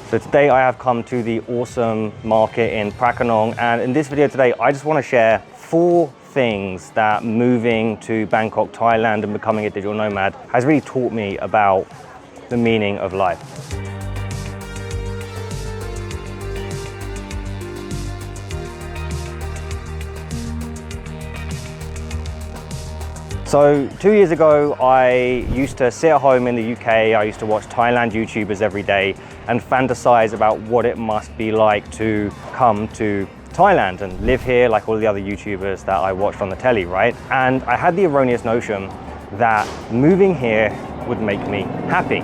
So today I have come to the awesome market in Prakanong, and in this video today I just want to share 4 things that moving to Bangkok, Thailand and becoming a digital nomad has really taught me about the meaning of life. So 2 years ago, I used to sit at home in the UK. I used to watch Thailand YouTubers every day and fantasize about what it must be like to come to Thailand and live here like all the other YouTubers that I watched on the telly, right? And I had the erroneous notion that moving here would make me happy,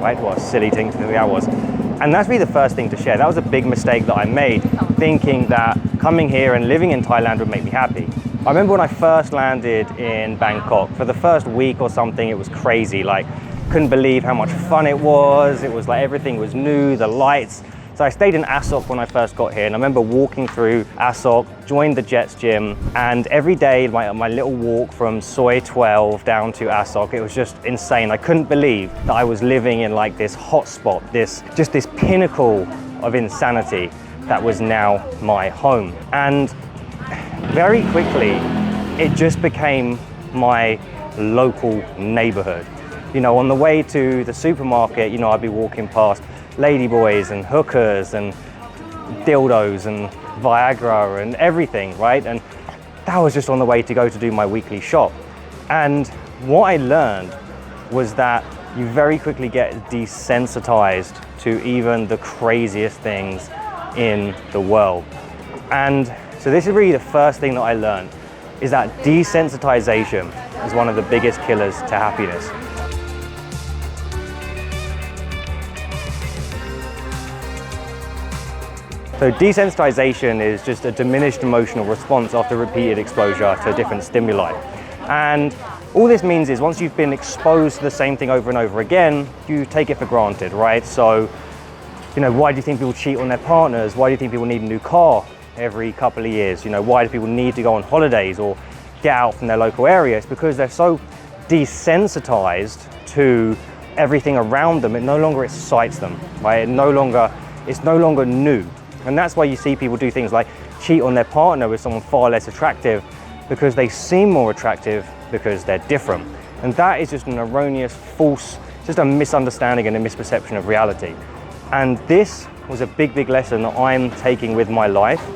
right? What a silly thing to think that was. And that's really the first thing to share. That was a big mistake that I made, thinking that coming here and living in Thailand would make me happy. I remember when I first landed in Bangkok, for the first week or something, it was crazy. Like, couldn't believe how much fun it was. It was like everything was new, the lights. So I stayed in Asok when I first got here, and I remember walking through Asok, joined the Jets gym, and every day my little walk from Soi 12 down to Asok, it was just insane. I couldn't believe that I was living in like this hotspot, this pinnacle of insanity that was now my home. And very quickly, it just became my local neighborhood. You know, on the way to the supermarket, you know, I'd be walking past ladyboys and hookers and dildos and Viagra and everything, right? And that was just on the way to go to do my weekly shop. And what I learned was that you very quickly get desensitized to even the craziest things in the world. And so this is really the first thing that I learned, is that desensitization is one of the biggest killers to happiness. So desensitization is just a diminished emotional response after repeated exposure to different stimuli. And all this means is once you've been exposed to the same thing over and over again, you take it for granted, right? So, you know, why do you think people cheat on their partners? Why do you think people need a new car every couple of years? You know, why do people need to go on holidays or get out from their local area? It's because they're so desensitized to everything around them, it no longer excites them, right? It's no longer new. And that's why you see people do things like cheat on their partner with someone far less attractive, because they seem more attractive because they're different. And that is just an erroneous, false, just a misunderstanding and a misperception of reality. And this was a big, big lesson that I'm taking with my life,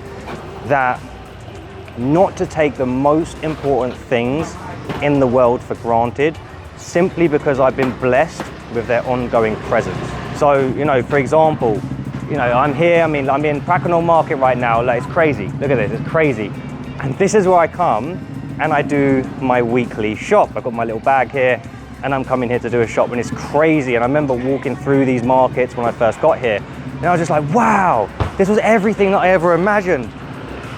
that not to take the most important things in the world for granted simply because I've been blessed with their ongoing presence. So, you know, for example, you know, I'm here, I'm in Prakanong market right now, like it's crazy. Look at this, it's crazy. And this is where I come and I do my weekly shop. I've got my little bag here and I'm coming here to do a shop, and it's crazy. And I remember walking through these markets when I first got here, and I was just like, wow, this was everything that I ever imagined.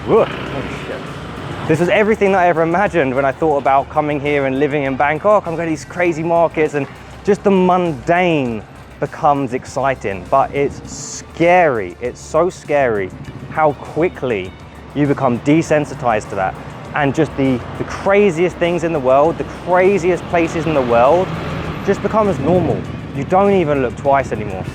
Whoa. Oh, shit. This was everything that I ever imagined when I thought about coming here and living in Bangkok. I'm going to these crazy markets, and just the mundane becomes exciting, but it's scary. It's so scary how quickly you become desensitized to that. And just the craziest things in the world, the craziest places in the world just becomes normal. You don't even look twice anymore.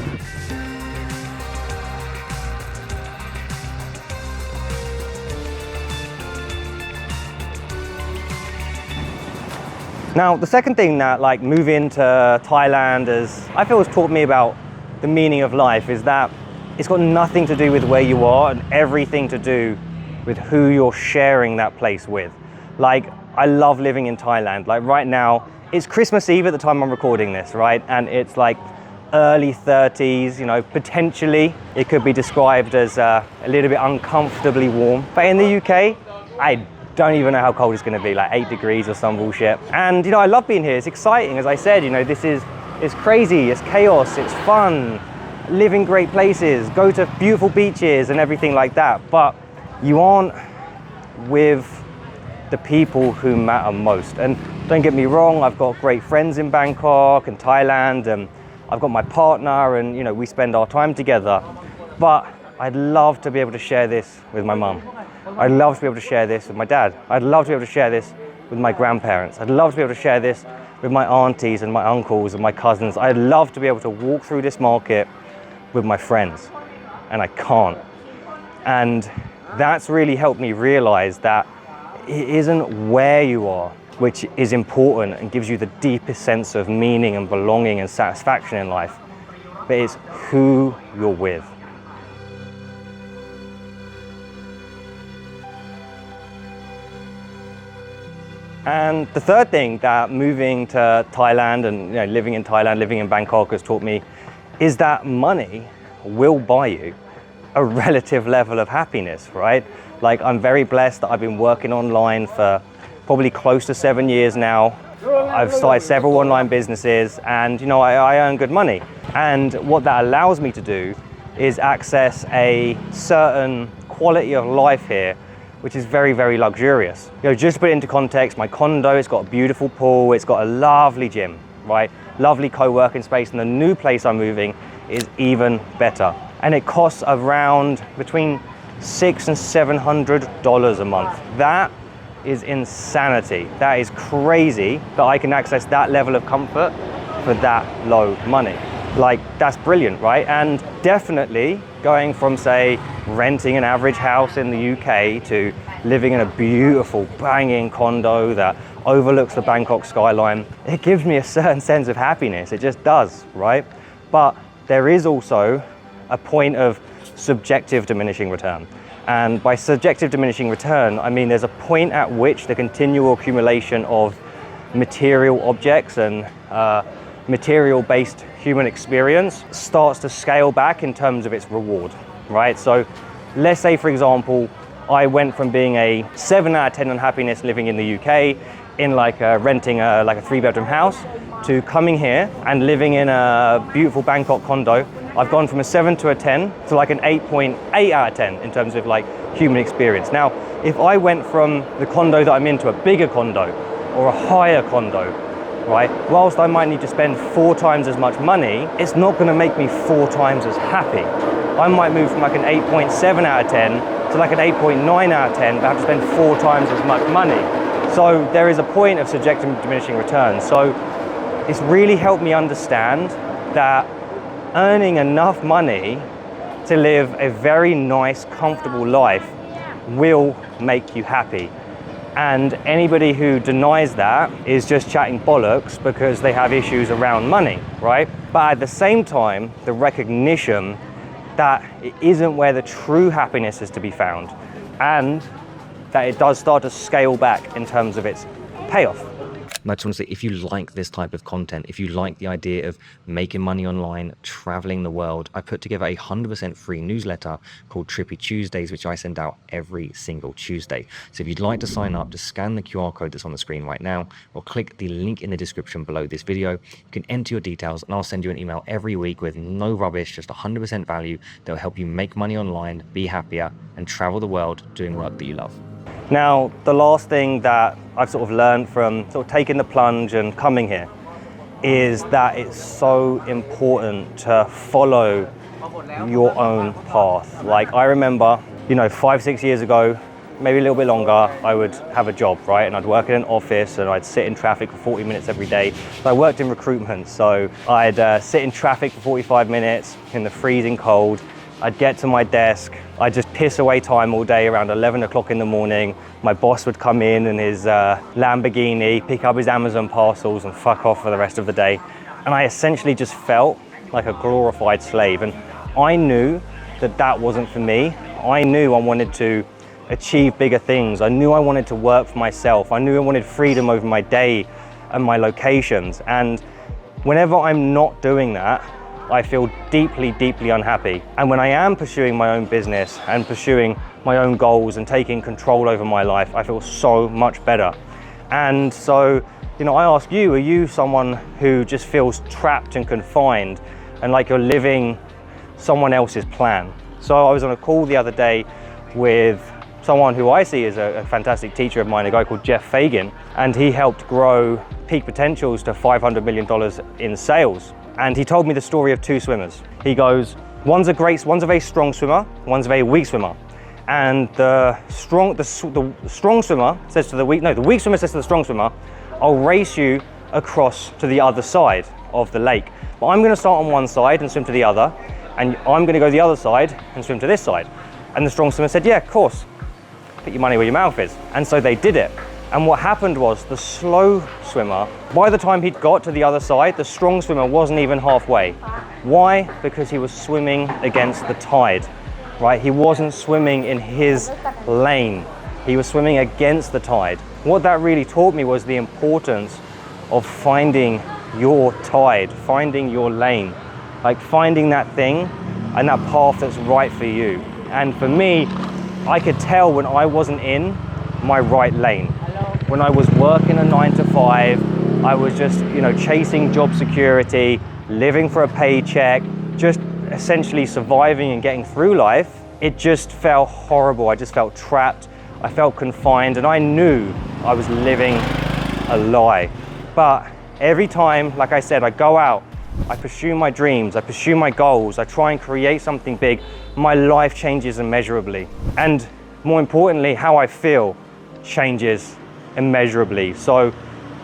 Now, the second thing that like moving to Thailand I feel has taught me about the meaning of life is that it's got nothing to do with where you are and everything to do with who you're sharing that place with. Like, I love living in Thailand. Like right now, it's Christmas Eve at the time I'm recording this, right? And it's like early 30s, you know, potentially it could be described as a little bit uncomfortably warm. But in the UK, I don't even know how cold it's going to be, like 8 degrees or some bullshit. And you know, I love being here. It's exciting. As I said, you know, it's crazy, it's chaos, it's fun, live in great places, go to beautiful beaches and everything like that. But you aren't with the people who matter most. And don't get me wrong, I've got great friends in Bangkok and Thailand, and I've got my partner, and you know, we spend our time together. But I'd love to be able to share this with my mum. I'd love to be able to share this with my dad. I'd love to be able to share this with my grandparents. I'd love to be able to share this with my aunties and my uncles and my cousins. I'd love to be able to walk through this market with my friends, and I can't. And that's really helped me realize that it isn't where you are which is important and gives you the deepest sense of meaning and belonging and satisfaction in life, but it's who you're with. And the third thing that moving to Thailand and living in Thailand, living in Bangkok has taught me is that money will buy you a relative level of happiness, right? Like, I'm very blessed that I've been working online for probably close to 7 years now. I've started several online businesses and I earn good money. And what that allows me to do is access a certain quality of life here, which is very, very luxurious. Just to put it into context, my condo, it's got a beautiful pool, it's got a lovely gym, right? Lovely co-working space, and the new place I'm moving is even better. And it costs around between $600 and $700 a month. That is insanity. That is crazy that I can access that level of comfort for that low money. Like, that's brilliant, right? And definitely going from, say, renting an average house in the UK to living in a beautiful banging condo that overlooks the Bangkok skyline, it gives me a certain sense of happiness. It just does, right? But there is also a point of subjective diminishing return. And by subjective diminishing return, I mean there's a point at which the continual accumulation of material objects and material-based human experience starts to scale back in terms of its reward, right? So let's say, for example, I went from being a 7 out of 10 on happiness living in the UK in renting a 3-bedroom house to coming here and living in a beautiful Bangkok condo. I've gone from a 7 to a 10 to like an 8.8 out of 10 in terms of like human experience. Now, if I went from the condo that I'm in to a bigger condo or a higher condo, right, whilst I might need to spend 4 times as much money, it's not going to make me 4 times as happy. I might move from like an 8.7 out of 10 to like an 8.9 out of 10, but have to spend 4 times as much money. So there is a point of subjective diminishing returns. So it's really helped me understand that earning enough money to live a very nice, comfortable life will make you happy. And anybody who denies that is just chatting bollocks because they have issues around money, right? But at the same time, the recognition that it isn't where the true happiness is to be found, and that it does start to scale back in terms of its payoff. And I just want to say, if you like this type of content, if you like the idea of making money online, traveling the world, I put together a 100% free newsletter called Trippy Tuesdays, which I send out every single Tuesday. So if you'd like to sign up, just scan the QR code that's on the screen right now, or click the link in the description below this video. You can enter your details and I'll send you an email every week with no rubbish, just 100% value that will help you make money online, be happier, and travel the world doing work that you love. Now, the last thing that I've sort of learned from sort of taking the plunge and coming here is that it's so important to follow your own path. Like, I remember, 5-6 years ago, maybe a little bit longer, I would have a job, right? And I'd work in an office and I'd sit in traffic for 40 minutes every day. So I worked in recruitment, so I'd sit in traffic for 45 minutes in the freezing cold. I'd get to my desk, I'd just piss away time all day around 11 o'clock in the morning. My boss would come in his Lamborghini, pick up his Amazon parcels and fuck off for the rest of the day. And I essentially just felt like a glorified slave. And I knew that that wasn't for me. I knew I wanted to achieve bigger things. I knew I wanted to work for myself. I knew I wanted freedom over my day and my locations. And whenever I'm not doing that, I feel deeply, deeply unhappy. And when I am pursuing my own business and pursuing my own goals and taking control over my life, I feel so much better. And so, I ask you, are you someone who just feels trapped and confined and like you're living someone else's plan? So I was on a call the other day with someone who I see as a fantastic teacher of mine, a guy called Jeff Fagan, and he helped grow Peak Potentials to $500 million in sales. And he told me the story of 2 swimmers. He goes, one's a very strong swimmer, one's a very weak swimmer. And the strong swimmer says to the weak swimmer says to the strong swimmer, I'll race you across to the other side of the lake. But I'm gonna start on one side and swim to the other, and I'm going to go the other side and swim to this side. And the strong swimmer said, yeah, of course, put your money where your mouth is. And so they did it. And what happened was the slow swimmer, by the time he'd got to the other side, the strong swimmer wasn't even halfway. Why? Because he was swimming against the tide, right? He wasn't swimming in his lane. He was swimming against the tide. What that really taught me was the importance of finding your tide, finding your lane, like finding that thing and that path that's right for you. And for me, I could tell when I wasn't in my right lane. When I was working a 9 to 5, I was just, chasing job security, living for a paycheck, just essentially surviving and getting through life. It just felt horrible. I just felt trapped. I felt confined, and I knew I was living a lie. But every time, like I said, I go out, I pursue my dreams, I pursue my goals, I try and create something big, my life changes immeasurably. And more importantly, how I feel changes immeasurably. So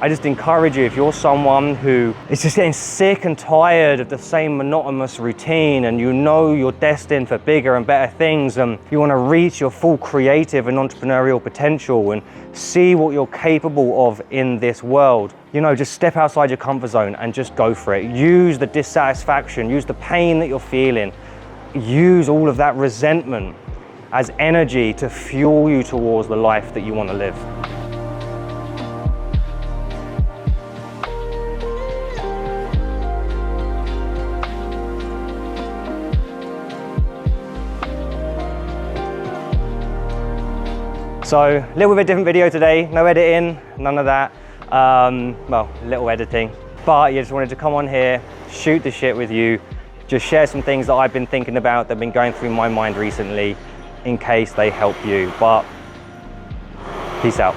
I just encourage you, if you're someone who is just getting sick and tired of the same monotonous routine, and you know you're destined for bigger and better things, and you want to reach your full creative and entrepreneurial potential and see what you're capable of in this world, just step outside your comfort zone and just go for it. Use the dissatisfaction, use the pain that you're feeling, use all of that resentment as energy to fuel you towards the life that you want to live. So a little bit different video today, no editing, none of that. Well, little editing, but yeah, just wanted to come on here, shoot the shit with you, just share some things that I've been thinking about that have been going through my mind recently in case they help you. But peace out.